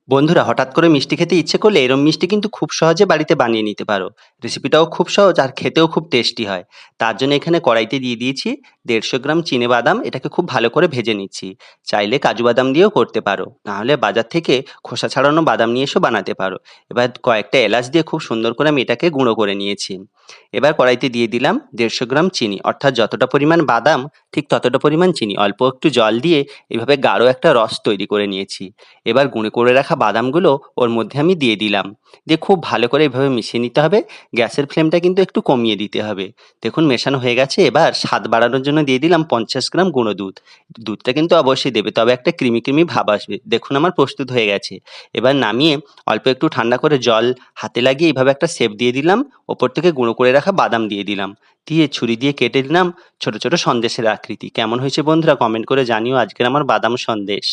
বন্ধুরা হঠাৎ করে মিষ্টি খেতে ইচ্ছে করলে এরম মিষ্টি কিন্তু খুব সহজে বাড়িতে বানিয়ে নিতে পারো। রেসিপিটাও খুব সহজ আর খেতেও খুব টেস্টি হয়। তার জন্য এখানে কড়াইতে দিয়ে দিয়েছি 150 গ্রাম চিনে বাদাম, এটাকে খুব ভালো করে ভেজে নিচ্ছি। চাইলে কাজু বাদাম দিয়েও করতে পারো, না হলে বাজার থেকে খোসা ছাড়ানো বাদাম নিয়ে এসেও বানাতে পারো। এবার কয়েকটা এলাচ দিয়ে খুব সুন্দর করে আমি এটাকে গুঁড়ো করে নিয়েছি। এবার কড়াইতে দিয়ে দিলাম 150 গ্রাম চিনি, অর্থাৎ যতটা পরিমাণ বাদাম ঠিক ততটা পরিমাণ চিনি, অল্প একটু জল দিয়ে এভাবে গাঢ় একটা রস তৈরি করে নিয়েছি। এবার গুঁড়ো করে রাখা বাদামগুলো ওর মধ্যে আমি দিয়ে দিলাম। দিয়ে খুব ভালো করে এভাবে মিশিয়ে নিতে হবে। গ্যাসের ফ্লেমটা কিন্তু একটু কমিয়ে দিতে হবে। দেখুন মেশানো হয়ে গেছে। এবার স্বাদ বাড়ানোর জন্য দিয়ে দিলাম 50 গ্রাম গুঁড়ো দুধ। দুধটা কিন্তু অবশ্যই দেবে, তবে একটা ক্রিমি ক্রিমি ভাব আসবে। দেখুন আমার প্রস্তুত হয়ে গেছে। এবার নামিয়ে অল্প একটু ঠান্ডা করে জল হাতে লাগিয়ে এইভাবে একটা শেপ দিয়ে দিলাম। ওপর থেকে গুঁড়ো করে রাখা বাদাম দিয়ে দিলাম। দিয়ে ছুরি দিয়ে কেটে দিলাম ছোট ছোট সন্দেশের আকৃতি। কেমন হয়েছে বন্ধুরা, কমেন্ট করে জানিও আজকের আমার বাদাম সন্দেশ।